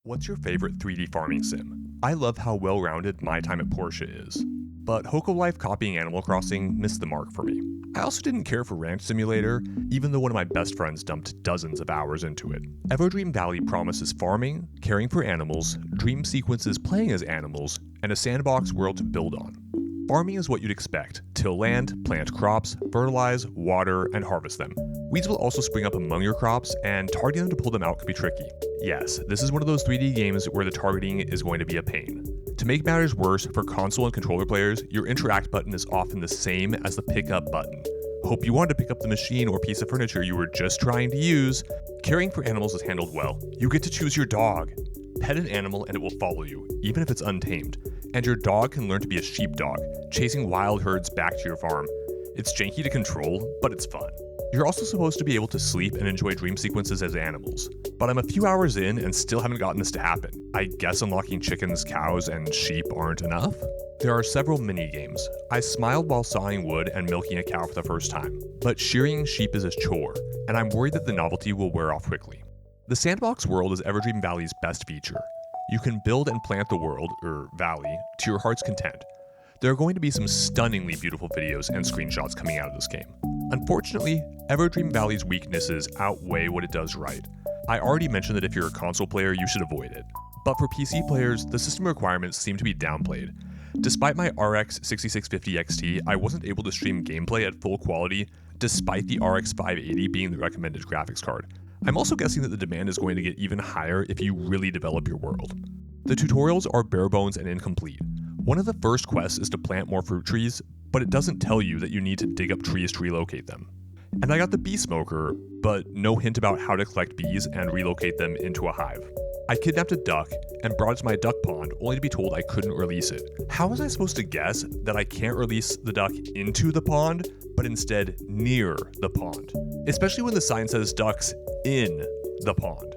What's your favorite 3D farming sim? I love how well-rounded my time at Porsche is. But Hoko Life copying Animal Crossing missed the mark for me. I also didn't care for Ranch Simulator, even though one of my best friends dumped dozens of hours into it. Everdream Valley promises farming, caring for animals, dream sequences playing as animals, and a sandbox world to build on. Farming is what you'd expect. Till land, plant crops, fertilize, water, and harvest them. Weeds will also spring up among your crops, and targeting them to pull them out can be tricky. Yes, this is one of those 3D games where the targeting is going to be a pain. To make matters worse, for console and controller players, your interact button is often the same as the pickup button. Hope you wanted to pick up the machine or piece of furniture you were just trying to use. Caring for animals is handled well. You get to choose your dog. Pet an animal and it will follow you, even if it's untamed. And your dog can learn to be a sheepdog, chasing wild herds back to your farm. It's janky to control, but it's fun. You're also supposed to be able to sleep and enjoy dream sequences as animals. But I'm a few hours in and still haven't gotten this to happen. I guess unlocking chickens, cows, and sheep aren't enough? There are several mini-games. I smiled while sawing wood and milking a cow for the first time. But shearing sheep is a chore, and I'm worried that the novelty will wear off quickly. The sandbox world is Everdream Valley's best feature. You can build and plant the world, or valley, to your heart's content. There are going to be some stunningly beautiful videos and screenshots coming out of this game. Unfortunately, Everdream Valley's weaknesses outweigh what it does right. I already mentioned that if you're a console player, you should avoid it. But for PC players, the system requirements seem to be downplayed. Despite my RX 6650 XT, I wasn't able to stream gameplay at full quality, despite the RX 580 being the recommended graphics card. I'm also guessing that the demand is going to get even higher if you really develop your world. The tutorials are bare bones and incomplete. One of the first quests is to plant more fruit trees, but it doesn't tell you that you need to dig up trees to relocate them. And I got the bee smoker, but no hint about how to collect bees and relocate them into a hive. I kidnapped a duck and brought it to my duck pond only to be told I couldn't release it. How was I supposed to guess that I can't release the duck into the pond, but instead near the pond? Especially when the sign says ducks in the pond.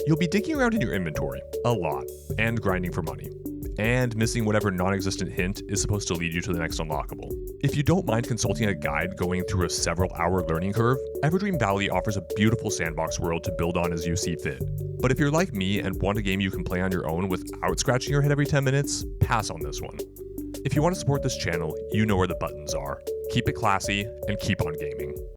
You'll be digging around in your inventory, a lot, and grinding for money. And missing whatever non-existent hint is supposed to lead you to the next unlockable. If you don't mind consulting a guide going through a several-hour learning curve, Everdream Valley offers a beautiful sandbox world to build on as you see fit. But if you're like me and want a game you can play on your own without scratching your head every 10 minutes, pass on this one. If you want to support this channel, you know where the buttons are. Keep it classy and keep on gaming.